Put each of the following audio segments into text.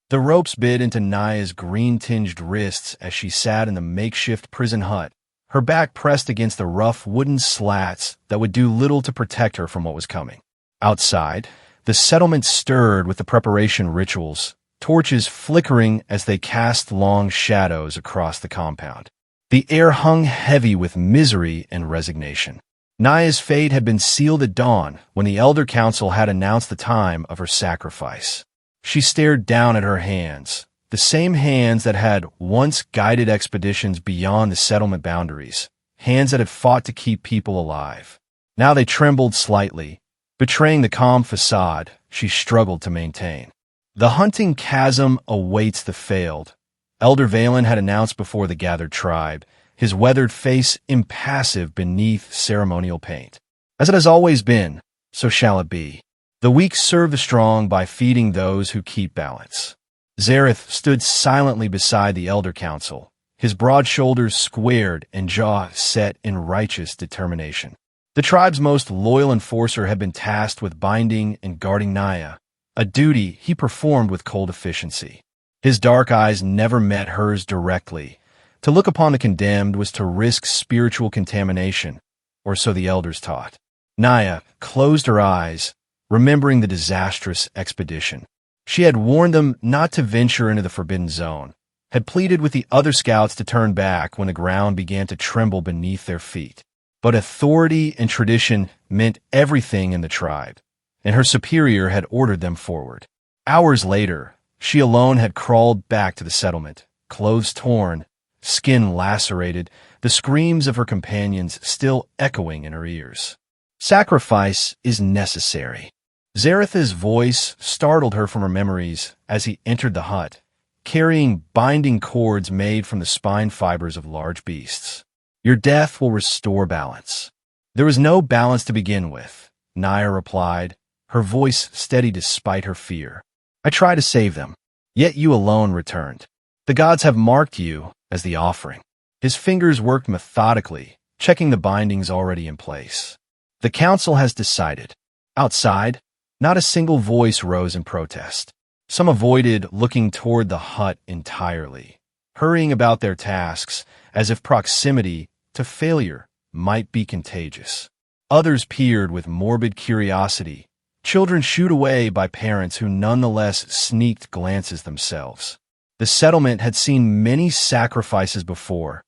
The ropes bit into Naya's green-tinged wrists as she sat in the makeshift prison hut, her back pressed against the rough wooden slats that would do little to protect her from what was coming. Outside, the settlement stirred with the preparation rituals, torches flickering as they cast long shadows across the compound. The air hung heavy with misery and resignation. Naya's fate had been sealed at dawn when the Elder Council had announced the time of her sacrifice. She stared down at her hands, the same hands that had once guided expeditions beyond the settlement boundaries, hands that had fought to keep people alive. Now they trembled slightly, betraying the calm facade she struggled to maintain. The hunting chasm awaits the failed, Elder Valen had announced before the gathered tribe, his weathered face impassive beneath ceremonial paint. As it has always been, so shall it be. The weak serve the strong by feeding those who keep balance. Zareth stood silently beside the Elder Council, his broad shoulders squared and jaw set in righteous determination. The tribe's most loyal enforcer had been tasked with binding and guarding Naya, a duty he performed with cold efficiency. His dark eyes never met hers directly. To look upon the condemned was to risk spiritual contamination, or so the elders taught. Naya closed her eyes, remembering the disastrous expedition. She had warned them not to venture into the Forbidden Zone, had pleaded with the other scouts to turn back when the ground began to tremble beneath their feet. But authority and tradition meant everything in the tribe, and her superior had ordered them forward. Hours later, she alone had crawled back to the settlement, clothes torn, skin lacerated, the screams of her companions still echoing in her ears. Sacrifice is necessary. Zareth's voice startled her from her memories as he entered the hut, carrying binding cords made from the spine fibers of large beasts. Your death will restore balance. There was no balance to begin with, Naya replied, her voice steady despite her fear. I try to save them, yet you alone returned. The gods have marked you as the offering. His fingers worked methodically, checking the bindings already in place. The council has decided. Outside, not a single voice rose in protest. Some avoided looking toward the hut entirely, hurrying about their tasks as if proximity to failure might be contagious. Others peered with morbid curiosity, children shooed away by parents who nonetheless sneaked glances themselves. The settlement had seen many sacrifices before.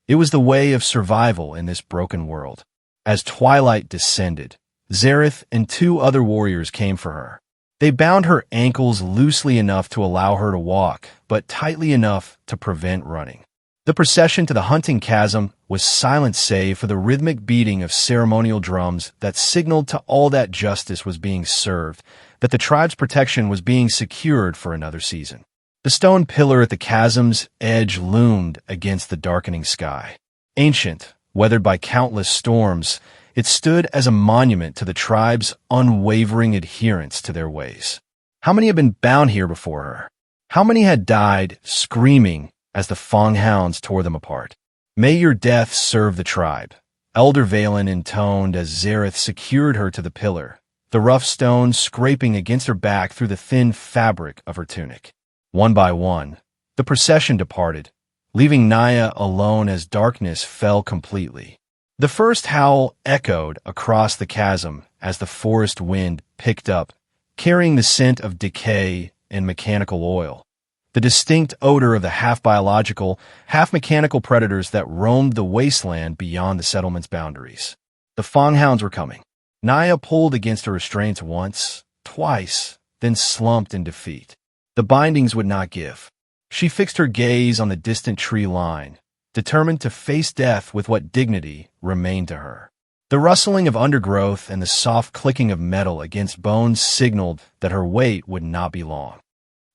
It was the way of survival in this broken world. As twilight descended, Zareth and two other warriors came for her. They bound her ankles loosely enough to allow her to walk, but tightly enough to prevent running. The procession to the hunting chasm was silent save for the rhythmic beating of ceremonial drums that signaled to all that justice was being served, that the tribe's protection was being secured for another season. The stone pillar at the chasm's edge loomed against the darkening sky. Ancient, weathered by countless storms, it stood as a monument to the tribe's unwavering adherence to their ways. How many had been bound here before her? How many had died screaming as the Fong hounds tore them apart? May your death serve the tribe, Elder Valen intoned as Zareth secured her to the pillar, the rough stone scraping against her back through the thin fabric of her tunic. One by one, the procession departed, leaving Naya alone as darkness fell completely. The first howl echoed across the chasm as the forest wind picked up, carrying the scent of decay and mechanical oil, the distinct odor of the half-biological, half-mechanical predators that roamed the wasteland beyond the settlement's boundaries. The Fong hounds were coming. Naya pulled against her restraints once, twice, then slumped in defeat. The bindings would not give. She fixed her gaze on the distant tree line, determined to face death with what dignity remained to her. The rustling of undergrowth and the soft clicking of metal against bones signaled that her wait would not be long.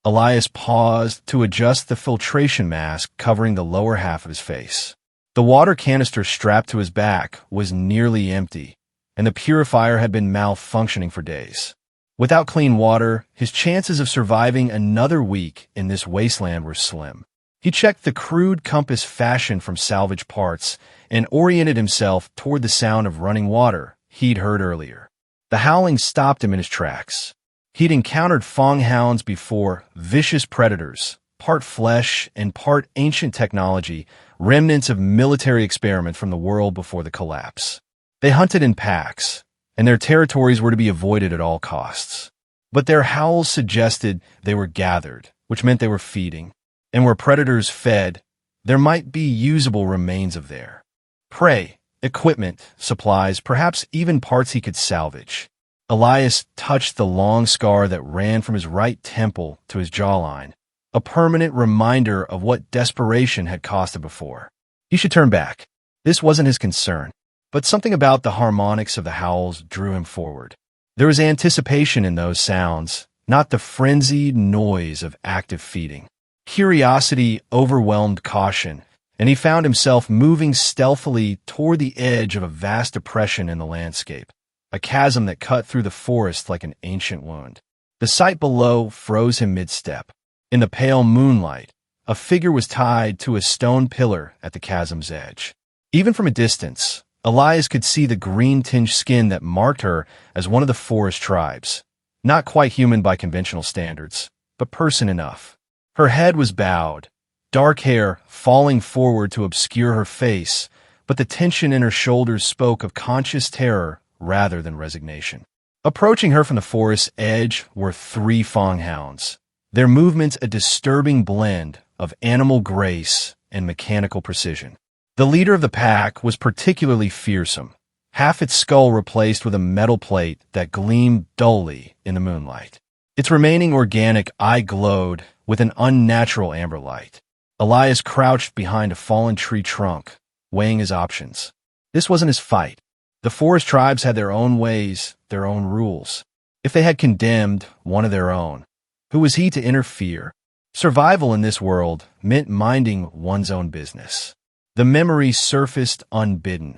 Elias paused to adjust the filtration mask covering the lower half of his face. The water canister strapped to his back was nearly empty, and the purifier had been malfunctioning for days. Without clean water, his chances of surviving another week in this wasteland were slim. He checked the crude compass fashioned from salvaged parts and oriented himself toward the sound of running water he'd heard earlier. The howling stopped him in his tracks. He'd encountered fanghounds before, vicious predators, part flesh and part ancient technology, remnants of military experiment from the world before the collapse. They hunted in packs, and their territories were to be avoided at all costs. But their howls suggested they were gathered, which meant they were feeding. And where predators fed, there might be usable remains of their prey, equipment, supplies, perhaps even parts he could salvage. Elias touched the long scar that ran from his right temple to his jawline, a permanent reminder of what desperation had cost him before. He should turn back. This wasn't his concern, but something about the harmonics of the howls drew him forward. There was anticipation in those sounds, not the frenzied noise of active feeding. Curiosity overwhelmed caution, and he found himself moving stealthily toward the edge of a vast depression in the landscape, a chasm that cut through the forest like an ancient wound. The sight below froze him mid-step. In the pale moonlight, a figure was tied to a stone pillar at the chasm's edge. Even from a distance, Elias could see the green-tinged skin that marked her as one of the forest tribes. Not quite human by conventional standards, but person enough. Her head was bowed, dark hair falling forward to obscure her face, but the tension in her shoulders spoke of conscious terror rather than resignation. Approaching her from the forest's edge were 3 fanghounds, their movements a disturbing blend of animal grace and mechanical precision. The leader of the pack was particularly fearsome, half its skull replaced with a metal plate that gleamed dully in the moonlight. Its remaining organic eye glowed with an unnatural amber light. Elias crouched behind a fallen tree trunk, weighing his options. This wasn't his fight. The forest tribes had their own ways, their own rules. If they had condemned one of their own, who was he to interfere? Survival in this world meant minding one's own business. The memory surfaced unbidden.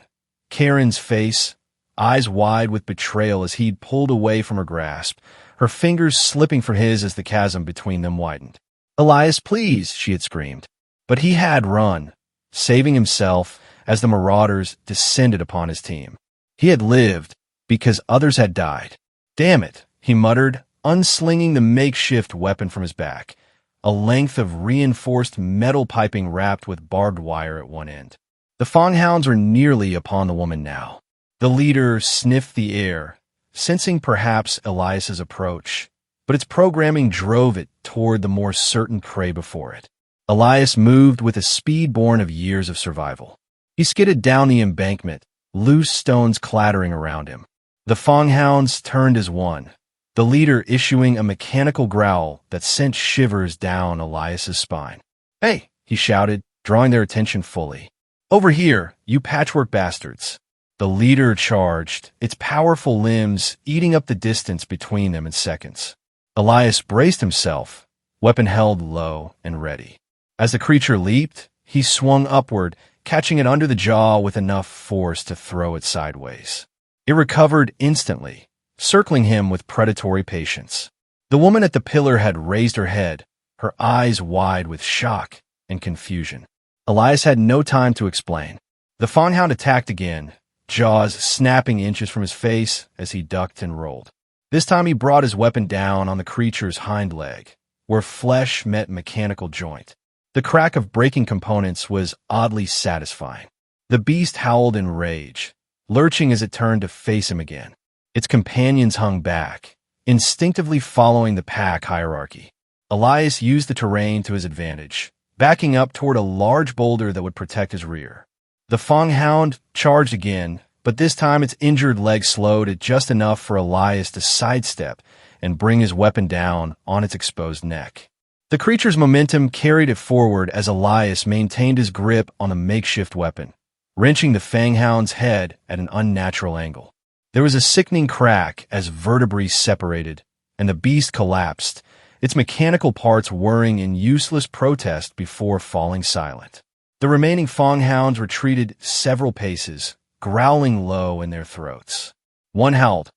Karen's face, eyes wide with betrayal as he'd pulled away from her grasp, her fingers slipping from his as the chasm between them widened. "Elias, please," she had screamed. But he had run, saving himself as the marauders descended upon his team. He had lived because others had died. "Damn it," he muttered, unslinging the makeshift weapon from his back, a length of reinforced metal piping wrapped with barbed wire at one end. The fanghounds were nearly upon the woman now. The leader sniffed the air, sensing perhaps Elias's approach, but its programming drove it toward the more certain prey before it. Elias moved with a speed born of years of survival. He skidded down the embankment, loose stones clattering around him. The fanghounds turned as one, the leader issuing a mechanical growl that sent shivers down Elias's spine. "Hey," he shouted, drawing their attention fully. "Over here, you patchwork bastards." The leader charged, its powerful limbs eating up the distance between them in seconds. Elias braced himself, weapon held low and ready. As the creature leaped, he swung upward, catching it under the jaw with enough force to throw it sideways. It recovered instantly, circling him with predatory patience. The woman at the pillar had raised her head, her eyes wide with shock and confusion. Elias had no time to explain. The fanghound attacked again, jaws snapping inches from his face as he ducked and rolled. This time he brought his weapon down on the creature's hind leg, where flesh met mechanical joint. The crack of breaking components was oddly satisfying. The beast howled in rage, lurching as it turned to face him again. Its companions hung back, instinctively following the pack hierarchy. Elias used the terrain to his advantage, backing up toward a large boulder that would protect his rear. The fanghound charged again, but this time its injured leg slowed it just enough for Elias to sidestep and bring his weapon down on its exposed neck. The creature's momentum carried it forward as Elias maintained his grip on the makeshift weapon, wrenching the fanghound's head at an unnatural angle. There was a sickening crack as vertebrae separated, and the beast collapsed, its mechanical parts whirring in useless protest before falling silent. The remaining fanghounds retreated several paces, growling low in their throats. One howled,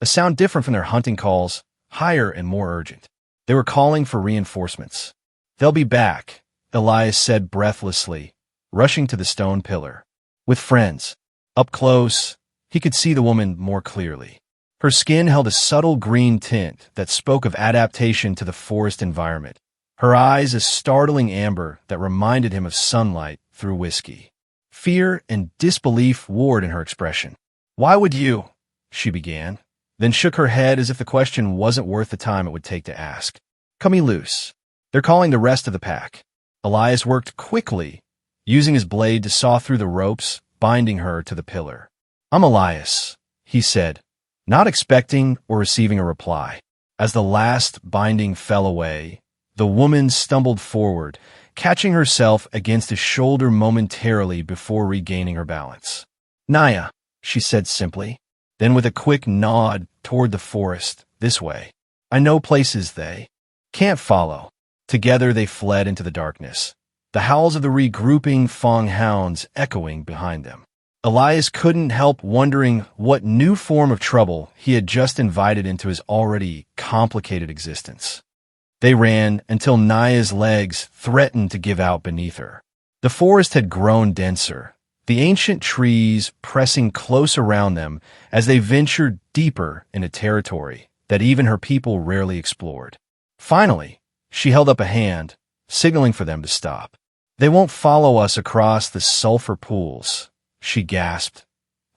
a sound different from their hunting calls, higher and more urgent. They were calling for reinforcements. "They'll be back," Elias said breathlessly, rushing to the stone pillar. "With friends." Up close, he could see the woman more clearly. Her skin held a subtle green tint that spoke of adaptation to the forest environment. Her eyes a startling amber that reminded him of sunlight through whiskey. Fear and disbelief warred in her expression. "Why would you?" she began, then shook her head as if the question wasn't worth the time it would take to ask. "Cut me loose. They're calling the rest of the pack." Elias worked quickly, using his blade to saw through the ropes, binding her to the pillar. "I'm Elias," he said, not expecting or receiving a reply. As the last binding fell away, the woman stumbled forward, catching herself against his shoulder momentarily before regaining her balance. "Naya," she said simply, then with a quick nod toward the forest, "this way. I know places they can't follow." Together they fled into the darkness, the howls of the regrouping Fong hounds echoing behind them. Elias couldn't help wondering what new form of trouble he had just invited into his already complicated existence. They ran until Naya's legs threatened to give out beneath her. The forest had grown denser, the ancient trees pressing close around them as they ventured deeper into territory that even her people rarely explored. Finally, she held up a hand, signaling for them to stop. "They won't follow us across the sulfur pools," she gasped,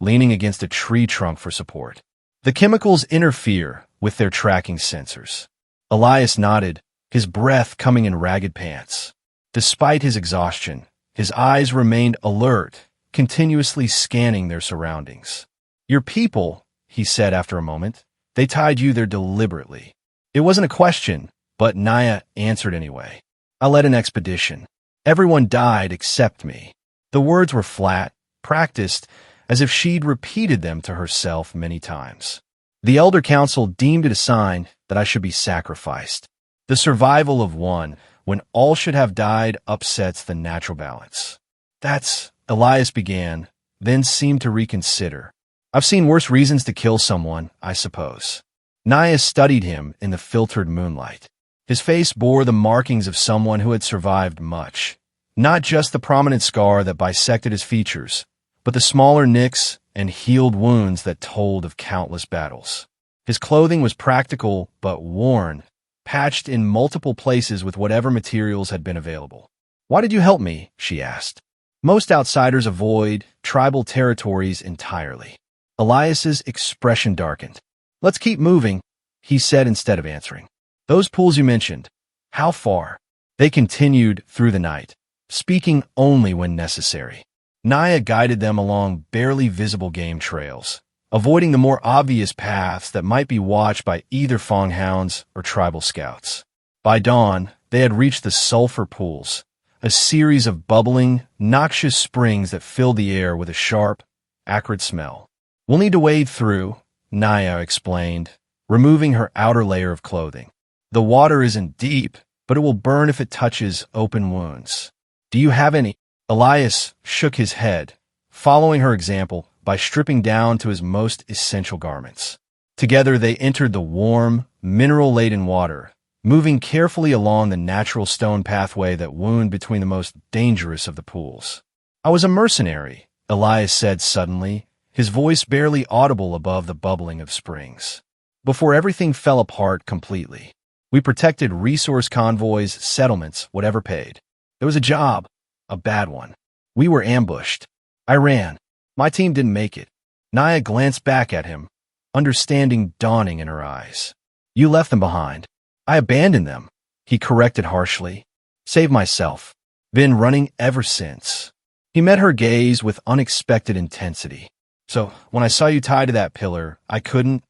leaning against a tree trunk for support. "The chemicals interfere with their tracking sensors." Elias nodded, his breath coming in ragged pants. Despite his exhaustion, his eyes remained alert, continuously scanning their surroundings. "Your people," he said after a moment, "they tied you there deliberately." It wasn't a question, but Naya answered anyway. "I led an expedition. Everyone died except me." The words were flat, practiced, as if she'd repeated them to herself many times. "The Elder Council deemed it a sign that I should be sacrificed. The survival of one, when all should have died, upsets the natural balance." "That's," Elias began, then seemed to reconsider. "I've seen worse reasons to kill someone, I suppose." Naya studied him in the filtered moonlight. His face bore the markings of someone who had survived much. Not just the prominent scar that bisected his features, but the smaller nicks and healed wounds that told of countless battles. His clothing was practical but worn, patched in multiple places with whatever materials had been available. "Why did you help me?" she asked. Most outsiders avoid tribal territories entirely. Elias's expression darkened. "Let's keep moving," he said instead of answering. "Those pools you mentioned, how far?" They continued through the night, speaking only when necessary. Naya guided them along barely visible game trails, avoiding the more obvious paths that might be watched by either Fong hounds or tribal scouts. By dawn, they had reached the sulfur pools, a series of bubbling, noxious springs that filled the air with a sharp, acrid smell. "We'll need to wade through," Naya explained, removing her outer layer of clothing. "The water isn't deep, but it will burn if it touches open wounds." "Do you have any?" Elias shook his head, following her example by stripping down to his most essential garments. Together they entered the warm, mineral-laden water, moving carefully along the natural stone pathway that wound between the most dangerous of the pools. "I was a mercenary," Elias said suddenly, his voice barely audible above the bubbling of springs. "Before everything fell apart completely. We protected resource convoys, settlements, whatever paid. There was a job, a bad one. We were ambushed. I ran. My team didn't make it." Naya glanced back at him, understanding dawning in her eyes. "You left them behind." "I abandoned them," he corrected harshly. "Saved myself. Been running ever since." He met her gaze with unexpected intensity. "So, when I saw you tied to that pillar, I couldn't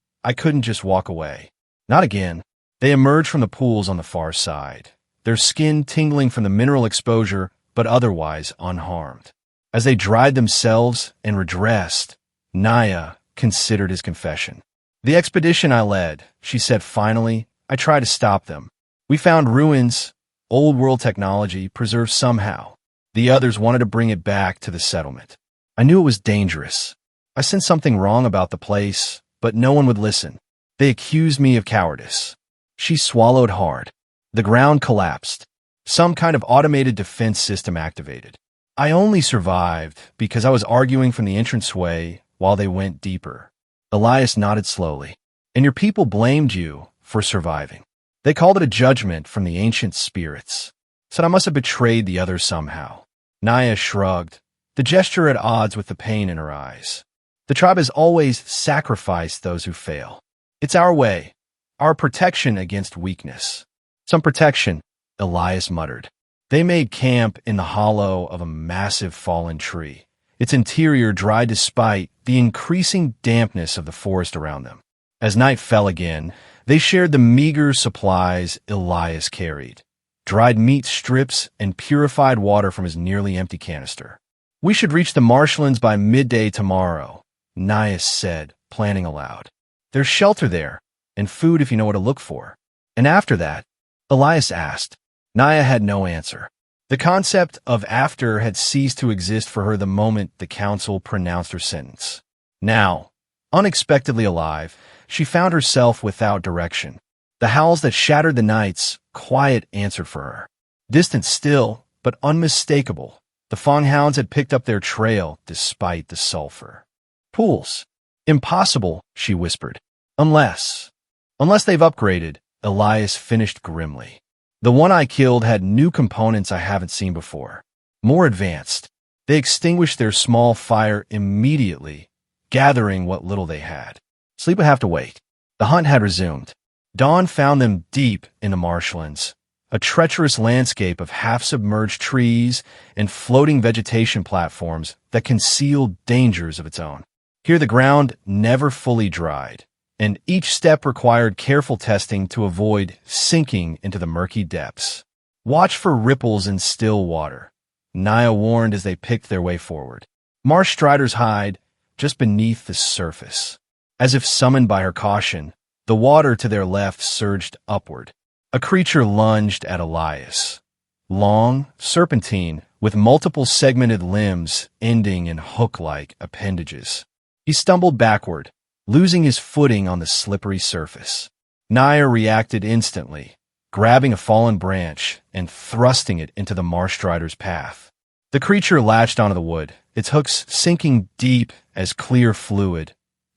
just walk away." "Not again." They emerged from the pools on the far side, their skin tingling from the mineral exposure, but otherwise unharmed. As they dried themselves and redressed, Naya considered his confession. "The expedition I led," she said finally, "I tried to stop them. We found ruins, old world technology, preserved somehow. The others wanted to bring it back to the settlement. I knew it was dangerous. I sensed something wrong about the place, but no one would listen. They accused me of cowardice." She swallowed hard. The ground collapsed. Some kind of automated defense system activated. "I only survived because I was arguing from the entranceway while they went deeper." Elias nodded slowly. and your people blamed you for surviving. They called it a judgment from the ancient spirits. Said I must have betrayed the others somehow. Naya shrugged, the gesture at odds with the pain in her eyes. The tribe has always sacrificed those who fail. It's our way, our protection against weakness. Some protection, Elias muttered. They made camp in the hollow of a massive fallen tree, its interior dry despite the increasing dampness of the forest around them. As night fell again, they shared the meager supplies Elias carried, dried meat strips and purified water from his nearly empty canister. We should reach the marshlands by midday tomorrow, Nias said, planning aloud. There's shelter there, and food if you know what to look for. And after that, Elias asked. Naya had no answer. The concept of after had ceased to exist for her the moment the council pronounced her sentence. Now, unexpectedly alive, she found herself without direction. The howls that shattered the nights, quiet answered for her. Distant still, but unmistakable, the Fonghounds had picked up their trail despite the sulfur. Pools. Impossible, she whispered. Unless they've upgraded, Elias finished grimly. The one I killed had new components I haven't seen before. More advanced. They extinguished their small fire immediately, gathering what little they had. Sleep would have to wait. The hunt had resumed. Dawn found them deep in the marshlands, a treacherous landscape of half-submerged trees and floating vegetation platforms that concealed dangers of its own. Here the ground never fully dried, and each step required careful testing to avoid sinking into the murky depths. Watch for ripples in still water, Naya warned as they picked their way forward. Marsh striders hide just beneath the surface. As if summoned by her caution, the water to their left surged upward. A creature lunged at Elias. Long, serpentine, with multiple segmented limbs ending in hook-like appendages. He stumbled backward, losing his footing on the slippery surface. Naya reacted instantly, grabbing a fallen branch and thrusting it into the marsh strider's path. The creature latched onto the wood, its hooks sinking deep as clear fluid.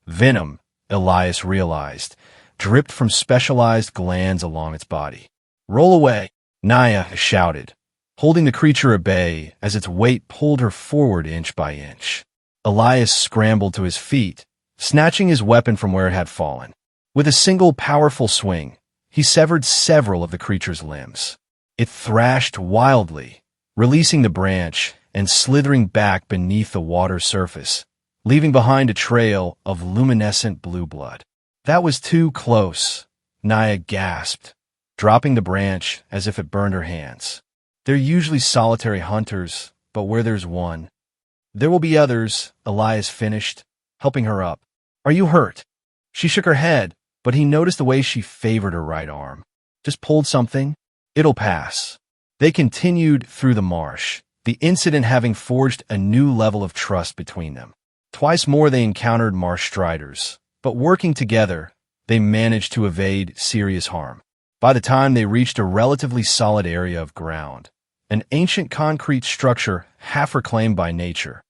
Venom, Elias realized, dripped from specialized glands along its body. Roll away, Naya shouted, holding the creature at bay as its weight pulled her forward inch by inch. Elias scrambled to his feet, snatching his weapon from where it had fallen. With a single powerful swing, he severed several of the creature's limbs. It thrashed wildly, releasing the branch and slithering back beneath the water surface, leaving behind a trail of luminescent blue blood. That was too close, Naya gasped, dropping the branch as if it burned her hands. They're usually solitary hunters, but where there's one, there will be others, Elias finished, helping her up. Are you hurt? She shook her head, but he noticed the way she favored her right arm. Just pulled something? It'll pass. They continued through the marsh, the incident having forged a new level of trust between them. Twice more they encountered marsh striders, but working together, they managed to evade serious harm. By the time they reached a relatively solid area of ground, an ancient concrete structure half reclaimed by nature,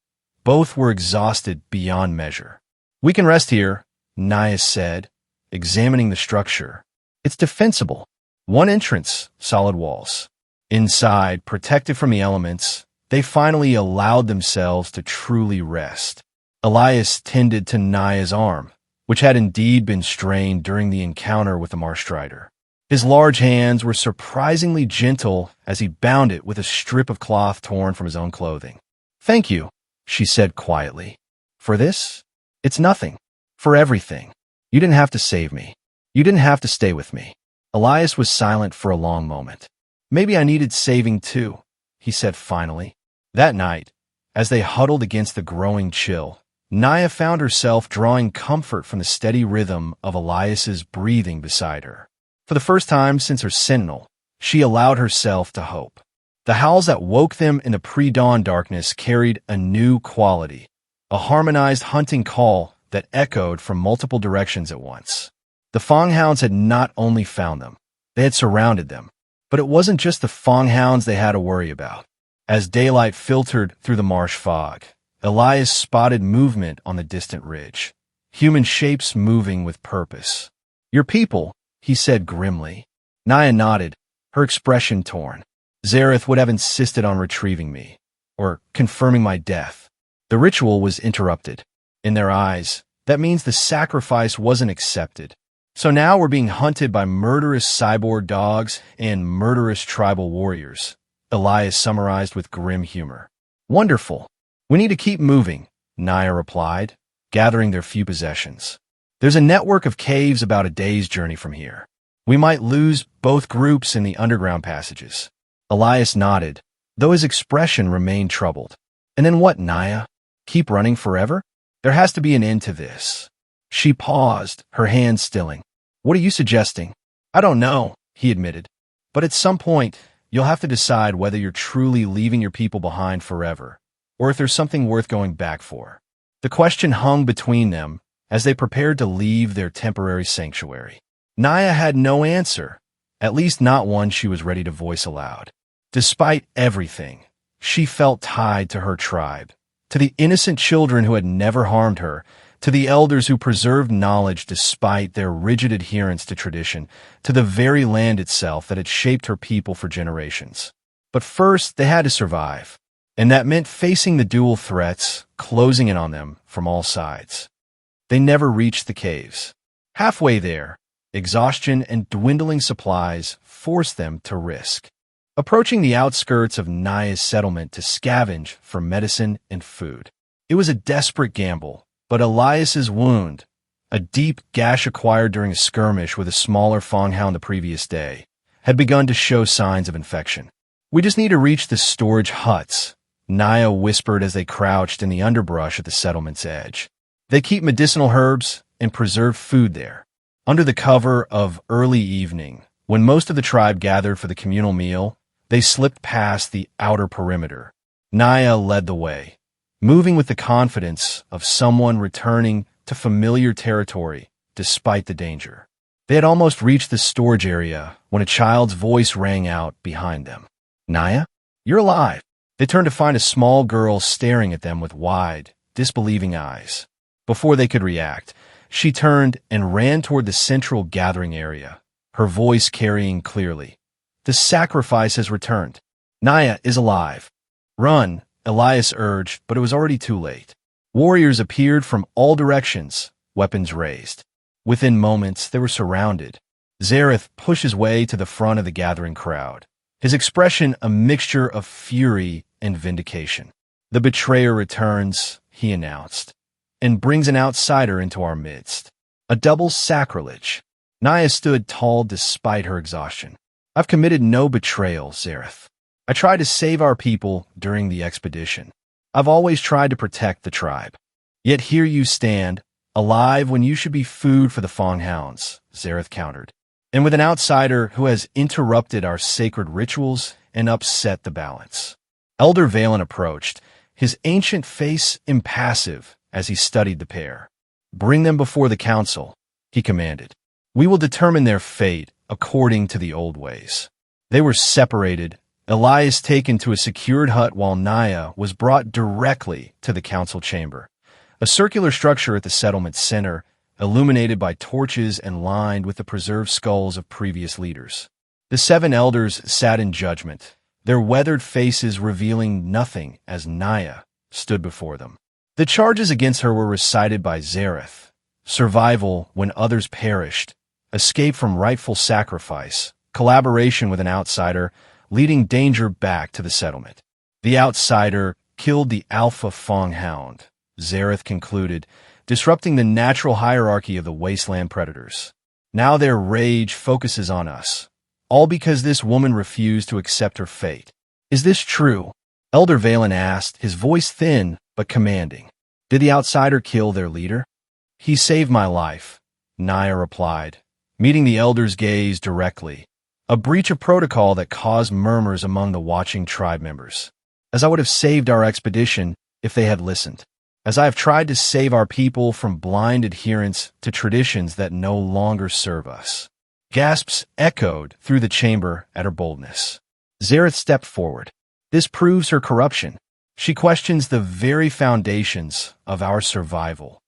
both were exhausted beyond measure. We can rest here, Nias said, examining the structure. It's defensible. One entrance, solid walls. Inside, protected from the elements, they finally allowed themselves to truly rest. Elias tended to Naya's arm, which had indeed been strained during the encounter with the marsh strider. His large hands were surprisingly gentle as he bound it with a strip of cloth torn from his own clothing. Thank you, she said quietly. For this? It's nothing. For everything. You didn't have to save me. You didn't have to stay with me. Elias was silent for a long moment. Maybe I needed saving too, he said finally. That night, as they huddled against the growing chill, Naya found herself drawing comfort from the steady rhythm of Elias's breathing beside her. For the first time since her sentinel, she allowed herself to hope. The howls that woke them in the pre-dawn darkness carried a new quality, a harmonized hunting call that echoed from multiple directions at once. The Fonghounds had not only found them, they had surrounded them. But it wasn't just the Fonghounds they had to worry about. As daylight filtered through the marsh fog, Elias spotted movement on the distant ridge, human shapes moving with purpose. Your people, he said grimly. Naya nodded, her expression torn. Zareth would have insisted on retrieving me, or confirming my death. The ritual was interrupted. In their eyes, that means the sacrifice wasn't accepted. So now we're being hunted by murderous cyborg dogs and murderous tribal warriors, Elias summarized with grim humor. Wonderful. We need to keep moving, Naya replied, gathering their few possessions. There's a network of caves about a day's journey from here. We might lose both groups in the underground passages. Elias nodded, though his expression remained troubled. And then what, Naya? Keep running forever? There has to be an end to this. She paused, her hands stilling. What are you suggesting? I don't know, he admitted. But at some point, you'll have to decide whether you're truly leaving your people behind forever, or if there's something worth going back for. The question hung between them as they prepared to leave their temporary sanctuary. Naya had no answer, at least not one she was ready to voice aloud. Despite everything, she felt tied to her tribe, to the innocent children who had never harmed her, to the elders who preserved knowledge despite their rigid adherence to tradition, to the very land itself that had shaped her people for generations. But first, they had to survive, and that meant facing the dual threats, closing in on them from all sides. They never reached the caves. Halfway there, exhaustion and dwindling supplies forced them to risk. Approaching the outskirts of Naya's settlement to scavenge for medicine and food. It was a desperate gamble, but Elias's wound, a deep gash acquired during a skirmish with a smaller fonghound the previous day, had begun to show signs of infection. We just need to reach the storage huts, Naya whispered as they crouched in the underbrush at the settlement's edge. They keep medicinal herbs and preserve food there. Under the cover of early evening, when most of the tribe gathered for the communal meal, they slipped past the outer perimeter. Naya led the way, moving with the confidence of someone returning to familiar territory despite the danger. They had almost reached the storage area when a child's voice rang out behind them. Naya, you're alive. They turned to find a small girl staring at them with wide, disbelieving eyes. Before they could react, she turned and ran toward the central gathering area, her voice carrying clearly. The sacrifice has returned. Naya is alive. Run, Elias urged, but it was already too late. Warriors appeared from all directions, weapons raised. Within moments, they were surrounded. Zareth pushed his way to the front of the gathering crowd, his expression a mixture of fury and vindication. The betrayer returns, he announced, and brings an outsider into our midst. A double sacrilege. Naya stood tall despite her exhaustion. I've committed no betrayal, Zareth. I tried to save our people during the expedition. I've always tried to protect the tribe. Yet here you stand, alive when you should be food for the fonghounds, Zareth countered. And with an outsider who has interrupted our sacred rituals and upset the balance. Elder Valen approached, his ancient face impassive as he studied the pair. Bring them before the council, he commanded. We will determine their fate according to the old ways. They were separated, Elias taken to a secured hut while Naya was brought directly to the council chamber, a circular structure at the settlement's center, illuminated by torches and lined with the preserved skulls of previous leaders. The 7 elders sat in judgment, their weathered faces revealing nothing as Naya stood before them. The charges against her were recited by Zareth: survival when others perished, escape from rightful sacrifice, collaboration with an outsider, leading danger back to the settlement. The outsider killed the alpha fonghound, Zareth concluded, disrupting the natural hierarchy of the wasteland predators. Now their rage focuses on us, all because this woman refused to accept her fate. Is this true? Elder Valen asked, his voice thin but commanding. Did the outsider kill their leader? He saved my life, Naya replied, meeting the elder's gaze directly, a breach of protocol that caused murmurs among the watching tribe members. As I would have saved our expedition if they had listened. As I have tried to save our people from blind adherence to traditions that no longer serve us. Gasps echoed through the chamber at her boldness. Zareth stepped forward. This proves her corruption. She questions the very foundations of our survival.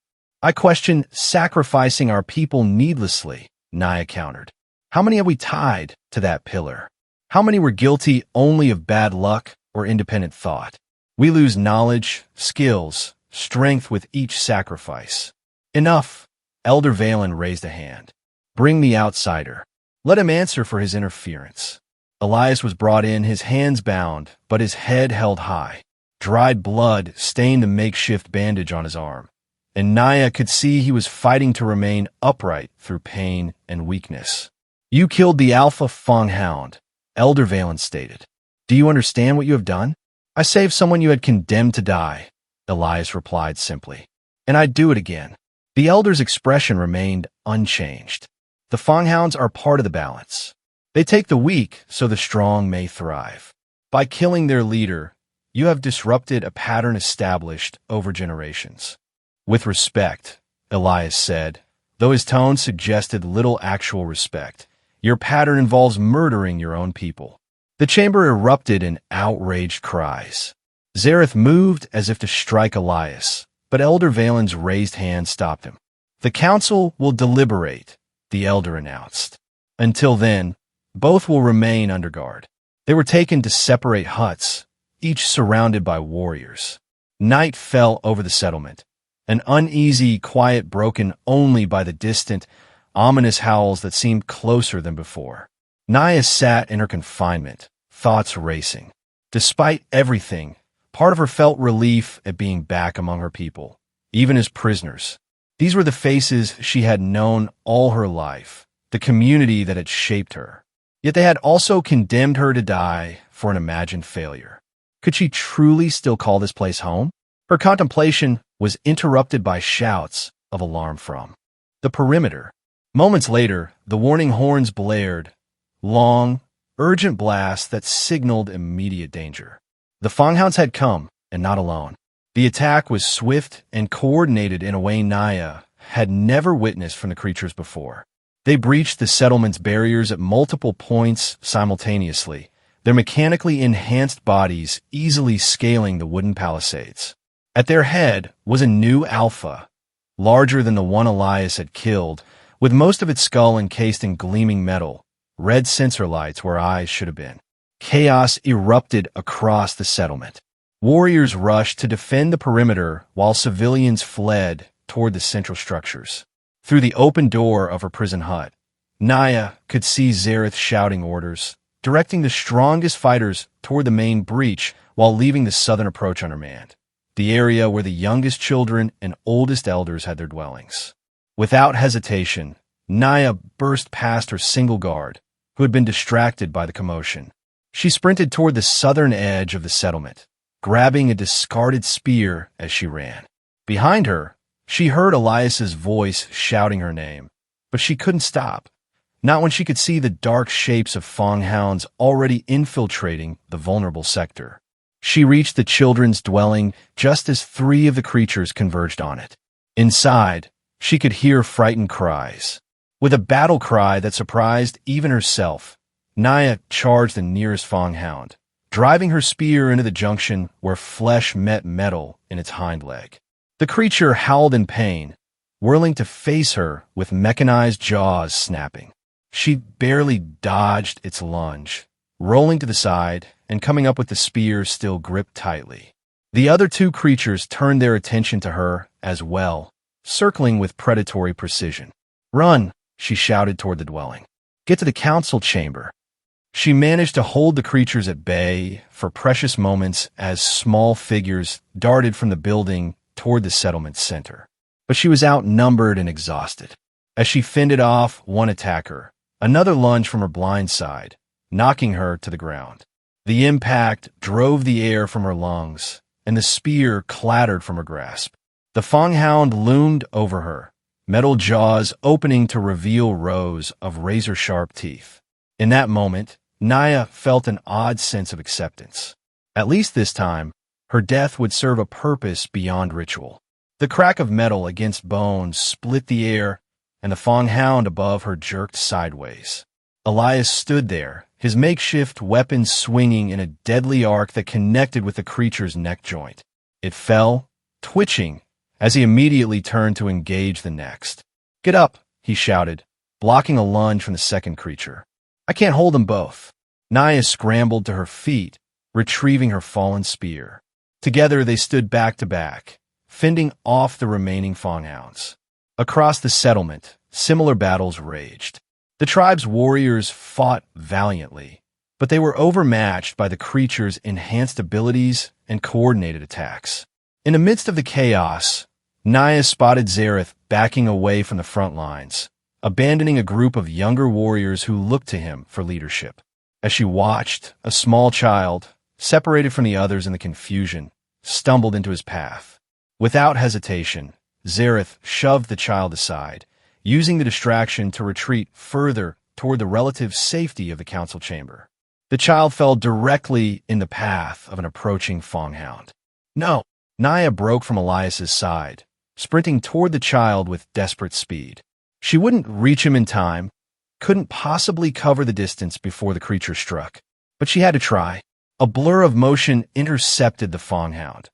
I question sacrificing our people needlessly, Naya countered. How many have we tied to that pillar? How many were guilty only of bad luck or independent thought? We lose knowledge, skills, strength with each sacrifice. Enough. Elder Valen raised a hand. Bring the outsider. Let him answer for his interference. Elias was brought in, his hands bound, but his head held high. Dried blood stained the makeshift bandage on his arm, and Naya could see he was fighting to remain upright through pain and weakness. You killed the Alpha Fong Hound, Elder Valen stated. Do you understand what you have done? I saved someone you had condemned to die, Elias replied simply. And I'd do it again. The Elder's expression remained unchanged. The Fong Hounds are part of the balance. They take the weak so the strong may thrive. By killing their leader, you have disrupted a pattern established over generations. With respect, Elias said, though his tone suggested little actual respect, your pattern involves murdering your own people. The chamber erupted in outraged cries. Zareth moved as if to strike Elias, but Elder Valen's raised hand stopped him. The council will deliberate, the elder announced. Until then, both will remain under guard. They were taken to separate huts, each surrounded by warriors. Night fell over the settlement, an uneasy quiet broken only by the distant, ominous howls that seemed closer than before. Naya sat in her confinement, thoughts racing. Despite everything, part of her felt relief at being back among her people, even as prisoners. These were the faces she had known all her life, the community that had shaped her. Yet they had also condemned her to die for an imagined failure. Could she truly still call this place home? Her contemplation was interrupted by shouts of alarm from the perimeter. Moments later, the warning horns blared, long, urgent blasts that signaled immediate danger. The Fonghounds had come, and not alone. The attack was swift and coordinated in a way Naya had never witnessed from the creatures before. They breached the settlement's barriers at multiple points simultaneously, their mechanically enhanced bodies easily scaling the wooden palisades. At their head was a new alpha, larger than the one Elias had killed, with most of its skull encased in gleaming metal, red sensor lights where eyes should have been. Chaos erupted across the settlement. Warriors rushed to defend the perimeter while civilians fled toward the central structures. Through the open door of her prison hut, Naya could see Zareth shouting orders, directing the strongest fighters toward the main breach while leaving the southern approach unmanned, the area where the youngest children and oldest elders had their dwellings. Without hesitation, Naya burst past her single guard, who had been distracted by the commotion. She sprinted toward the southern edge of the settlement, grabbing a discarded spear as she ran. Behind her, she heard Elias's voice shouting her name, but she couldn't stop, not when she could see the dark shapes of Fonghounds already infiltrating the vulnerable sector. She reached the children's dwelling just as 3 of the creatures converged on it. Inside, she could hear frightened cries. With a battle cry that surprised even herself, Naya charged the nearest Fonghound, driving her spear into the junction where flesh met metal in its hind leg. The creature howled in pain, whirling to face her with mechanized jaws snapping. She barely dodged its lunge, rolling to the side and coming up with the spear still gripped tightly. The other 2 creatures turned their attention to her as well, circling with predatory precision. "Run!" she shouted toward the dwelling. "Get to the council chamber." She managed to hold the creatures at bay for precious moments as small figures darted from the building toward the settlement's center. But she was outnumbered and exhausted. As she fended off one attacker, another lunged from her blind side, knocking her to the ground. The impact drove the air from her lungs, and the spear clattered from her grasp. The Fonghound loomed over her, metal jaws opening to reveal rows of razor-sharp teeth. In that moment, Naya felt an odd sense of acceptance. At least this time, her death would serve a purpose beyond ritual. The crack of metal against bone split the air, and the Fonghound above her jerked sideways. Elias stood there, his makeshift weapon swinging in a deadly arc that connected with the creature's neck joint. It fell, twitching, as he immediately turned to engage the next. "Get up," he shouted, blocking a lunge from the second creature. I can't hold them both. Naya scrambled to her feet, retrieving her fallen spear. Together they stood back to back, fending off the remaining Fonghounds. Across the settlement, similar battles raged. The tribe's warriors fought valiantly, but they were overmatched by the creature's enhanced abilities and coordinated attacks. In the midst of the chaos, Naya spotted Zareth backing away from the front lines, abandoning a group of younger warriors who looked to him for leadership. As she watched, a small child, separated from the others in the confusion, stumbled into his path. Without hesitation, Zareth shoved the child aside, using the distraction to retreat further toward the relative safety of the council chamber. The child fell directly in the path of an approaching Fonghound. No! Naya broke from Elias's side, sprinting toward the child with desperate speed. She wouldn't reach him in time, couldn't possibly cover the distance before the creature struck. But she had to try. A blur of motion intercepted the Fonghound,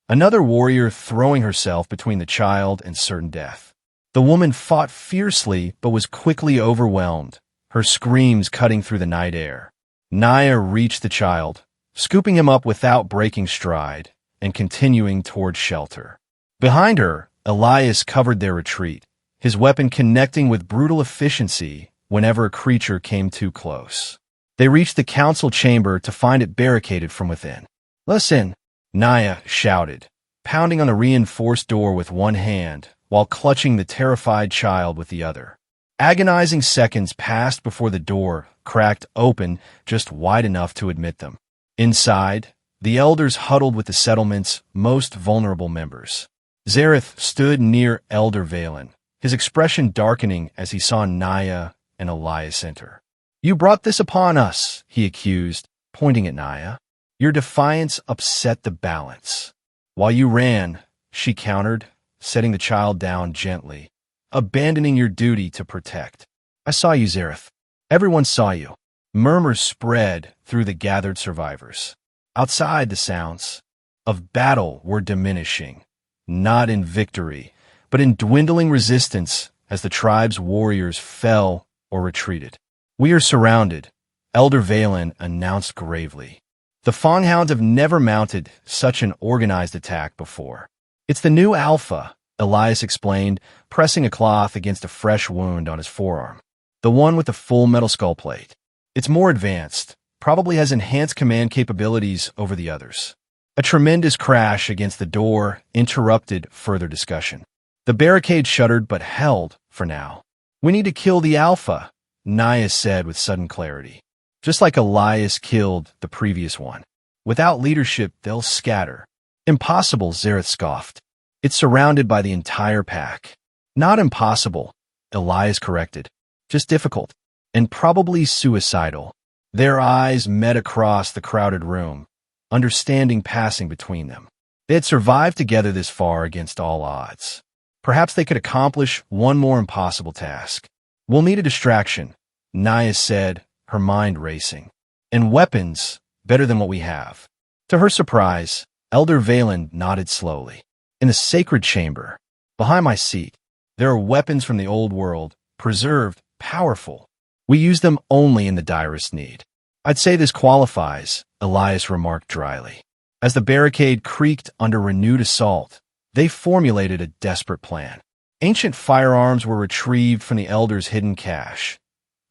another warrior throwing herself between the child and certain death. The woman fought fiercely but was quickly overwhelmed, her screams cutting through the night air. Naya reached the child, scooping him up without breaking stride, and continuing toward shelter. Behind her, Elias covered their retreat, his weapon connecting with brutal efficiency whenever a creature came too close. They reached the council chamber to find it barricaded from within. "Listen," Naya shouted, pounding on the reinforced door with one hand while clutching the terrified child with the other. Agonizing seconds passed before the door cracked open just wide enough to admit them. Inside, the elders huddled with the settlement's most vulnerable members. Zareth stood near Elder Valen, his expression darkening as he saw Naya and Elias enter. "You brought this upon us," he accused, pointing at Naya. "Your defiance upset the balance." "While you ran," she countered, setting the child down gently, "abandoning your duty to protect." "I saw you, Zareth. Everyone saw you." Murmurs spread through the gathered survivors. Outside, the sounds of battle were diminishing, not in victory, but in dwindling resistance as the tribe's warriors fell or retreated. "We are surrounded," Elder Valen announced gravely. "The Fonghounds have never mounted such an organized attack before." "It's the new Alpha," Elias explained, pressing a cloth against a fresh wound on his forearm. "The one with the full metal skull plate. It's more advanced, probably has enhanced command capabilities over the others." A tremendous crash against the door interrupted further discussion. The barricade shuddered but held for now. "We need to kill the Alpha," Naya said with sudden clarity. "Just like Elias killed the previous one. Without leadership, they'll scatter." "Impossible," Zareth scoffed. "It's surrounded by the entire pack." "Not impossible," Elias corrected. "Just difficult. And probably suicidal." Their eyes met across the crowded room, understanding passing between them. They had survived together this far against all odds. Perhaps they could accomplish one more impossible task. "We'll need a distraction," Naya said, her mind racing. "And weapons better than what we have." To her surprise, Elder Valen nodded slowly. "In the sacred chamber, behind my seat, there are weapons from the old world, preserved, powerful. We use them only in the direst need." "I'd say this qualifies," Elias remarked dryly. As the barricade creaked under renewed assault, they formulated a desperate plan. Ancient firearms were retrieved from the elders' hidden cache,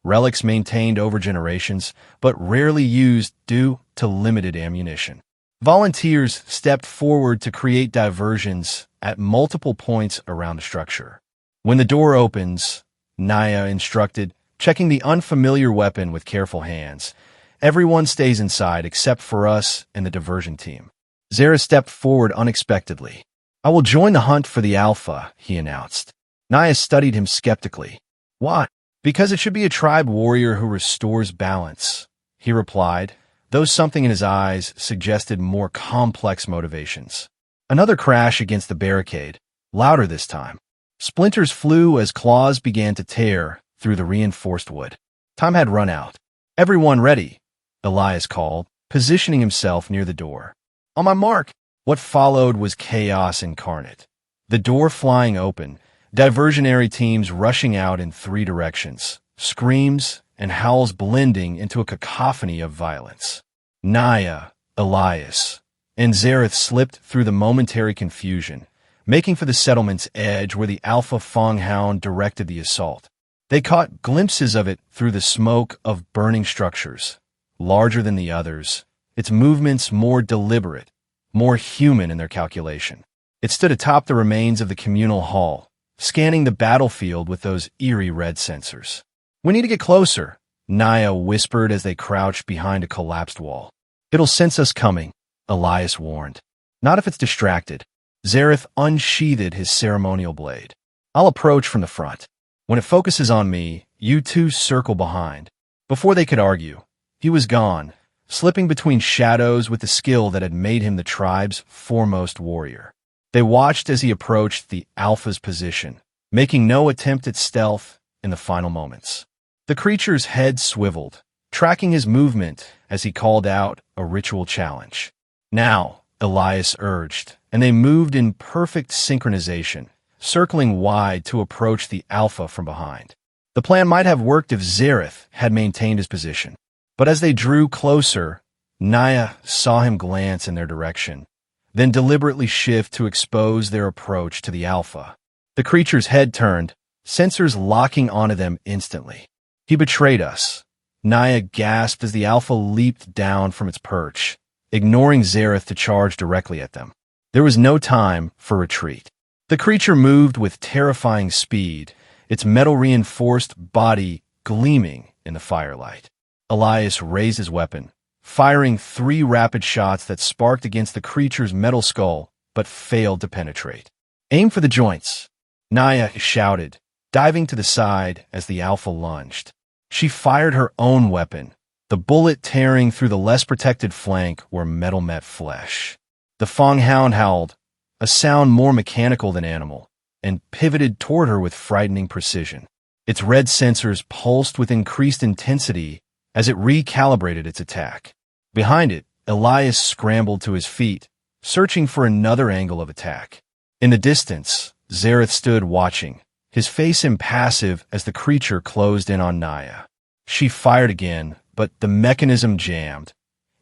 relics maintained over generations, but rarely used due to limited ammunition. Volunteers stepped forward to create diversions at multiple points around the structure. "When the door opens," Naya instructed, checking the unfamiliar weapon with careful hands, "everyone stays inside except for us and the diversion team." Zareth stepped forward unexpectedly. "I will join the hunt for the Alpha," he announced. Naya studied him skeptically. "Why?" "Because it should be a tribe warrior who restores balance," he replied, though something in his eyes suggested more complex motivations. Another crash against the barricade, louder this time. Splinters flew as claws began to tear through the reinforced wood. Time had run out. "Everyone ready," Elias called, positioning himself near the door. "On my mark." What followed was chaos incarnate. The door flying open, diversionary teams rushing out in three directions, screams and howls blending into a cacophony of violence. Naya, Elias, and Zareth slipped through the momentary confusion, making for the settlement's edge where the Alpha Fanghound directed the assault. They caught glimpses of it through the smoke of burning structures, larger than the others, its movements more deliberate, more human in their calculation. It stood atop the remains of the communal hall, scanning the battlefield with those eerie red sensors. "We need to get closer," Naya whispered as they crouched behind a collapsed wall. "It'll sense us coming," Elias warned. "Not if it's distracted." Zareth unsheathed his ceremonial blade. "I'll approach from the front. When it focuses on me, you two circle behind." Before they could argue, he was gone, slipping between shadows with the skill that had made him the tribe's foremost warrior. They watched as he approached the Alpha's position, making no attempt at stealth in the final moments. The creature's head swiveled, tracking his movement as he called out a ritual challenge. "Now," Elias urged, and they moved in perfect synchronization, circling wide to approach the Alpha from behind. The plan might have worked if Zareth had maintained his position. But as they drew closer, Naya saw him glance in their direction, then deliberately shift to expose their approach to the Alpha. The creature's head turned, sensors locking onto them instantly. "He betrayed us," Naya gasped as the Alpha leaped down from its perch, ignoring Zareth to charge directly at them. There was no time for retreat. The creature moved with terrifying speed, its metal-reinforced body gleaming in the firelight. Elias raised his weapon, firing 3 rapid shots that sparked against the creature's metal skull but failed to penetrate. "Aim for the joints," Naya shouted, diving to the side as the Alpha lunged. She fired her own weapon, the bullet tearing through the less protected flank where metal met flesh. The Fanghound howled, a sound more mechanical than animal, and pivoted toward her with frightening precision. Its red sensors pulsed with increased intensity as it recalibrated its attack. Behind it, Elias scrambled to his feet, searching for another angle of attack. In the distance, Zareth stood watching, his face impassive as the creature closed in on Naya. She fired again, but the mechanism jammed.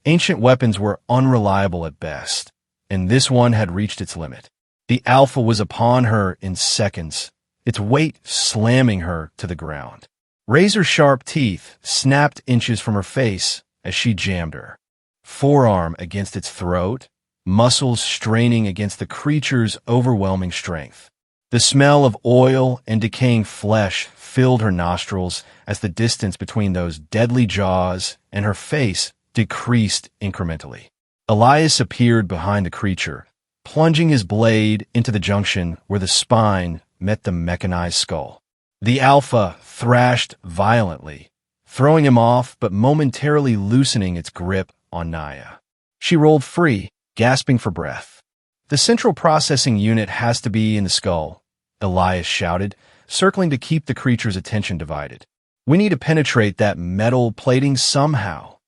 Ancient weapons were unreliable at best, and this one had reached its limit. The Alpha was upon her in seconds, its weight slamming her to the ground. Razor-sharp teeth snapped inches from her face as she jammed her. Forearm against its throat, muscles straining against the creature's overwhelming strength. The smell of oil and decaying flesh filled her nostrils as the distance between those deadly jaws and her face decreased incrementally. Elias appeared behind the creature, plunging his blade into the junction where the spine met the mechanized skull. The Alpha thrashed violently, throwing him off but momentarily loosening its grip on Naya. She rolled free, gasping for breath. "The central processing unit has to be in the skull," Elias shouted, circling to keep the creature's attention divided. "We need to penetrate that metal plating somehow."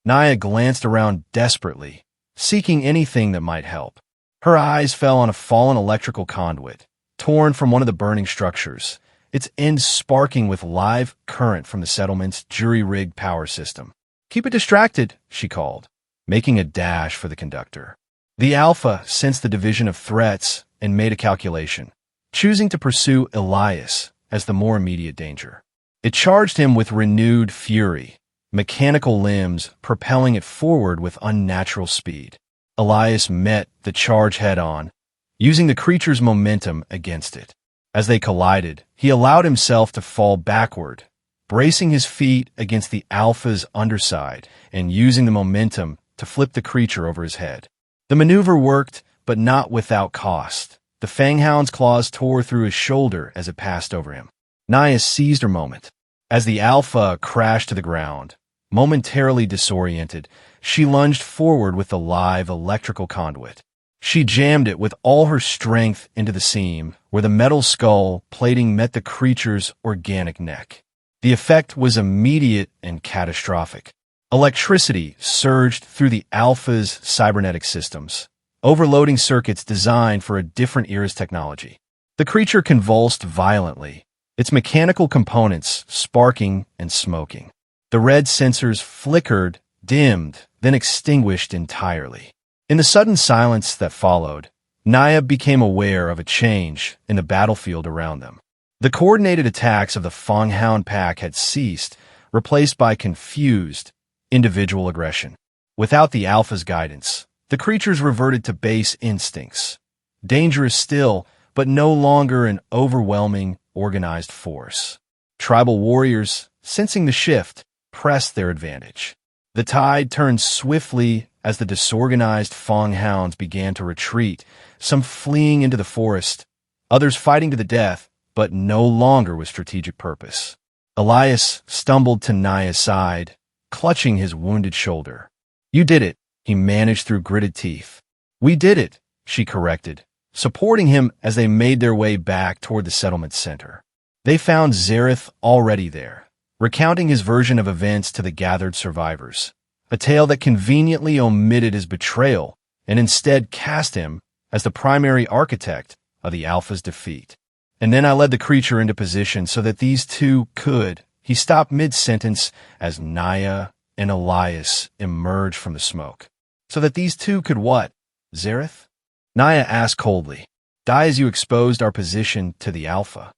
Naya glanced around desperately, seeking anything that might help. Her eyes fell on a fallen electrical conduit, torn from one of the burning structures, its end sparking with live current from the settlement's jury-rigged power system. "Keep it distracted," she called, making a dash for the conductor. The Alpha sensed the division of threats and made a calculation, choosing to pursue Elias as the more immediate danger. It charged him with renewed fury, mechanical limbs propelling it forward with unnatural speed. Elias met the charge head-on, using the creature's momentum against it. As they collided, he allowed himself to fall backward, bracing his feet against the Alpha's underside and using the momentum to flip the creature over his head. The maneuver worked, but not without cost. The Fanghound's claws tore through his shoulder as it passed over him. Naya seized her moment. As the Alpha crashed to the ground, momentarily disoriented, she lunged forward with the live electrical conduit. She jammed it with all her strength into the seam, where the metal skull plating met the creature's organic neck. The effect was immediate and catastrophic. Electricity surged through the Alpha's cybernetic systems, overloading circuits designed for a different era's technology. The creature convulsed violently, its mechanical components sparking and smoking. The red sensors flickered, dimmed, then extinguished entirely. In the sudden silence that followed, Naya became aware of a change in the battlefield around them. The coordinated attacks of the Fanghound pack had ceased, replaced by confused, individual aggression. Without the Alpha's guidance, the creatures reverted to base instincts. Dangerous still, but no longer an overwhelming, organized force. Tribal warriors, sensing the shift, pressed their advantage. The tide turned swiftly as the disorganized Fanghounds began to retreat, some fleeing into the forest, others fighting to the death, but no longer with strategic purpose. Elias stumbled to Naya's side, clutching his wounded shoulder. "You did it," he managed through gritted teeth. "We did it," she corrected, supporting him as they made their way back toward the settlement center. They found Zareth already there, recounting his version of events to the gathered survivors, a tale that conveniently omitted his betrayal and instead cast him as the primary architect of the Alpha's defeat. "And then I led the creature into position so that these two could—" He stopped mid-sentence as Naya and Elias emerged from the smoke. "So that these two could what, Zareth?" Naya asked coldly. "Die as you exposed our position to the Alpha."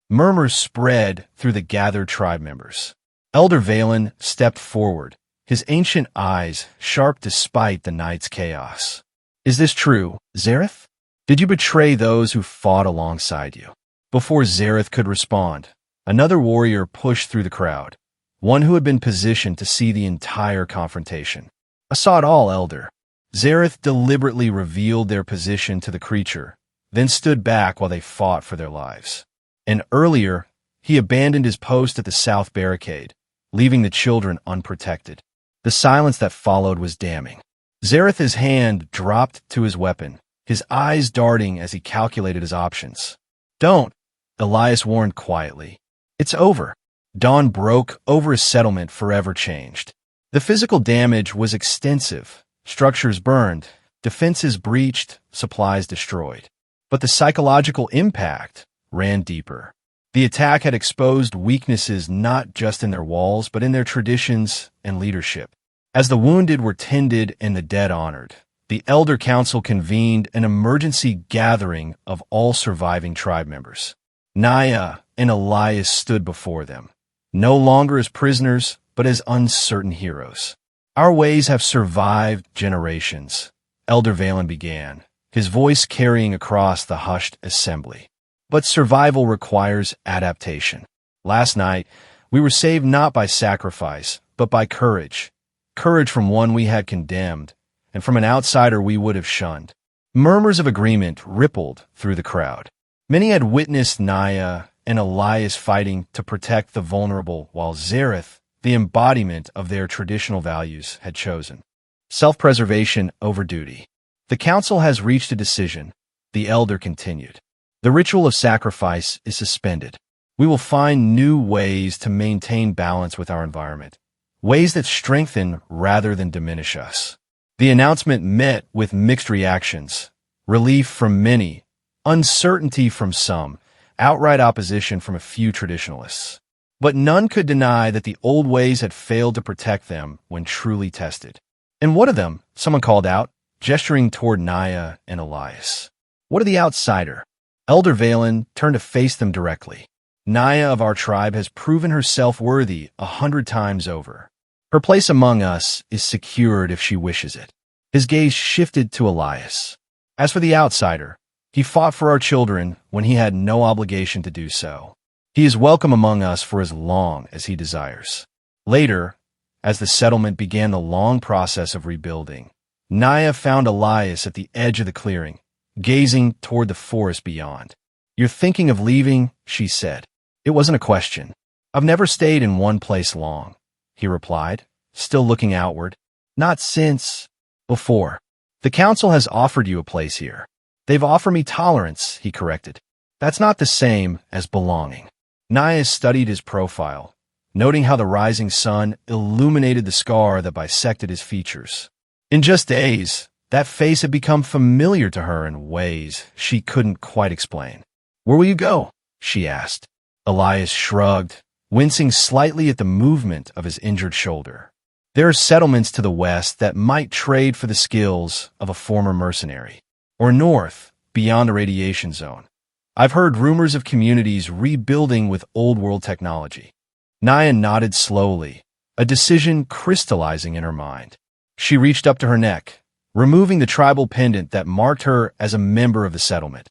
Murmurs spread through the gathered tribe members. Elder Valen stepped forward, his ancient eyes sharp despite the night's chaos. "Is this true, Zareth? Did you betray those who fought alongside you?" Before Zareth could respond, another warrior pushed through the crowd, one who had been positioned to see the entire confrontation. "I saw it all, Elder." Zareth deliberately revealed their position to the creature, then stood back while they fought for their lives. And earlier, he abandoned his post at the south barricade, leaving the children unprotected. The silence that followed was damning. Zareth's hand dropped to his weapon, his eyes darting as he calculated his options. "Don't," Elias warned quietly. "It's over." Dawn broke over a settlement forever changed. The physical damage was extensive. Structures burned, defenses breached, supplies destroyed. But the psychological impact ran deeper. The attack had exposed weaknesses not just in their walls, but in their traditions and leadership. As the wounded were tended and the dead honored, the Elder Council convened an emergency gathering of all surviving tribe members. Naya and Elias stood before them, no longer as prisoners, but as uncertain heroes. "Our ways have survived generations," Elder Valen began, his voice carrying across the hushed assembly. "But survival requires adaptation. Last night, we were saved not by sacrifice, but by courage. Courage from one we had condemned, and from an outsider we would have shunned." Murmurs of agreement rippled through the crowd. Many had witnessed Naya and Elias fighting to protect the vulnerable, while Zareth, the embodiment of their traditional values, had chosen self-preservation over duty. "The council has reached a decision," the elder continued. "The ritual of sacrifice is suspended. We will find new ways to maintain balance with our environment, ways that strengthen rather than diminish us." The announcement met with mixed reactions, relief from many, uncertainty from some, outright opposition from a few traditionalists. But none could deny that the old ways had failed to protect them when truly tested. "And what of them?" someone called out, gesturing toward Naya and Elias. "What of the outsider?" Elder Valen turned to face them directly. "Naya of our tribe has proven herself worthy 100 times over. Her place among us is secured if she wishes it." His gaze shifted to Elias. "As for the outsider, he fought for our children when he had no obligation to do so. He is welcome among us for as long as he desires." Later, as the settlement began the long process of rebuilding, Naya found Elias at the edge of the clearing, gazing toward the forest beyond. "You're thinking of leaving?" she said. It wasn't a question. "I've never stayed in one place long," he replied, still looking outward. "Not since before. The council has offered you a place here." "They've offered me tolerance," he corrected. "That's not the same as belonging." Naya studied his profile, noting how the rising sun illuminated the scar that bisected his features. In just days, that face had become familiar to her in ways she couldn't quite explain. Where will you go? She asked. Elias shrugged, wincing slightly at the movement of his injured shoulder. There are settlements to the west that might trade for the skills of a former mercenary. Or north, beyond the radiation zone. I've heard rumors of communities rebuilding with old-world technology. Naya nodded slowly, a decision crystallizing in her mind. She reached up to her neck, removing the tribal pendant that marked her as a member of the settlement.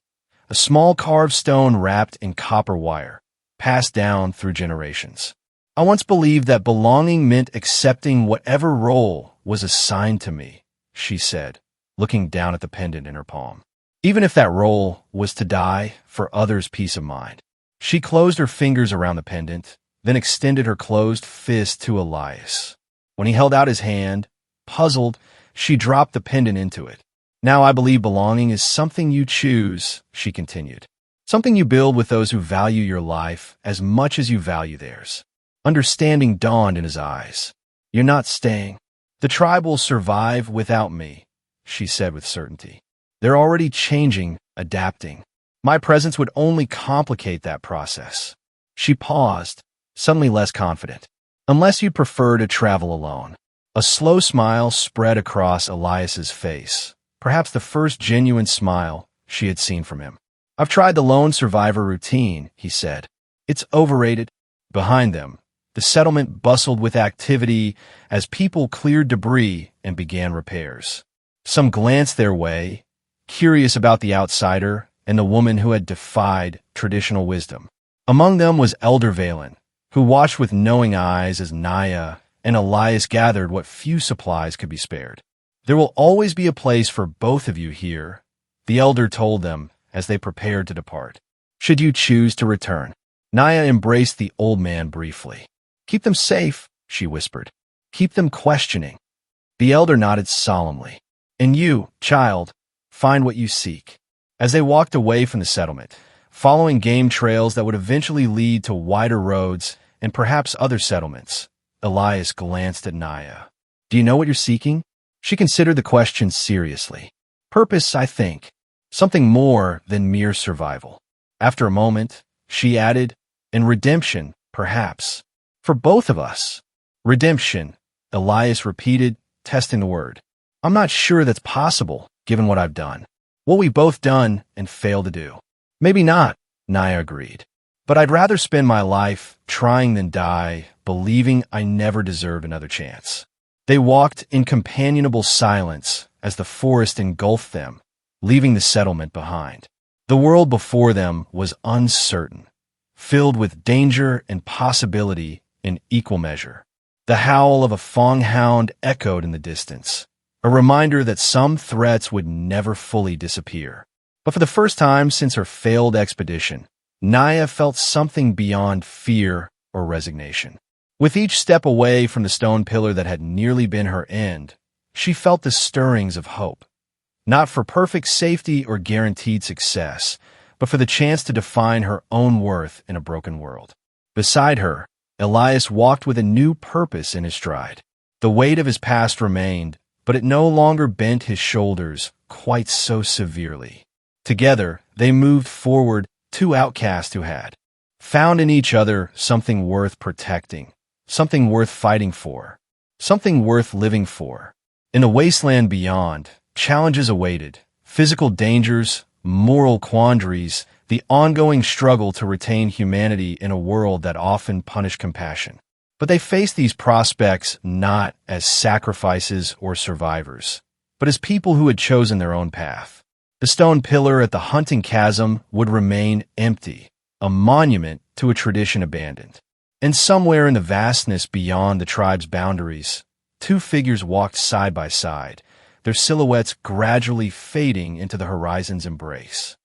A small carved stone wrapped in copper wire, passed down through generations. I once believed that belonging meant accepting whatever role was assigned to me, she said, looking down at the pendant in her palm. Even if that role was to die for others' peace of mind. She closed her fingers around the pendant, then extended her closed fist to Elias. When he held out his hand, puzzled, she dropped the pendant into it. Now I believe belonging is something you choose, she continued. Something you build with those who value your life as much as you value theirs. Understanding dawned in his eyes. You're not staying. The tribe will survive without me, she said with certainty. They're already changing, adapting. My presence would only complicate that process. She paused, suddenly less confident. Unless you prefer to travel alone. A slow smile spread across Elias's face, perhaps the first genuine smile she had seen from him. I've tried the lone survivor routine, he said. It's overrated. Behind them, the settlement bustled with activity as people cleared debris and began repairs. Some glanced their way, curious about the outsider and the woman who had defied traditional wisdom. Among them was Elder Valen, who watched with knowing eyes as Naya and Elias gathered what few supplies could be spared. There will always be a place for both of you here, the elder told them as they prepared to depart. Should you choose to return? Naya embraced the old man briefly. Keep them safe, she whispered. Keep them questioning. The elder nodded solemnly. And you, child, find what you seek. As they walked away from the settlement, following game trails that would eventually lead to wider roads and perhaps other settlements, Elias glanced at Naya. Do you know what you're seeking? She considered the question seriously. Purpose, I think. Something more than mere survival. After a moment, she added, and redemption, perhaps. For both of us. Redemption, Elias repeated, testing the word. I'm not sure that's possible, given what I've done. What we've both done and failed to do. Maybe not, Naya agreed. But I'd rather spend my life trying than die, believing I never deserved another chance. They walked in companionable silence as the forest engulfed them, leaving the settlement behind. The world before them was uncertain, filled with danger and possibility in equal measure. The howl of a fong-hound echoed in the distance, a reminder that some threats would never fully disappear. But for the first time since her failed expedition, Naya felt something beyond fear or resignation. With each step away from the stone pillar that had nearly been her end, she felt the stirrings of hope. Not for perfect safety or guaranteed success, but for the chance to define her own worth in a broken world. Beside her, Elias walked with a new purpose in his stride. The weight of his past remained, but it no longer bent his shoulders quite so severely. Together, they moved forward, two outcasts who had found in each other something worth protecting, something worth fighting for, something worth living for. In the wasteland beyond, challenges awaited, physical dangers, moral quandaries, the ongoing struggle to retain humanity in a world that often punished compassion. But they faced these prospects not as sacrifices or survivors, but as people who had chosen their own path. The stone pillar at the hunting chasm would remain empty, a monument to a tradition abandoned. And somewhere in the vastness beyond the tribe's boundaries, two figures walked side by side, their silhouettes gradually fading into the horizon's embrace.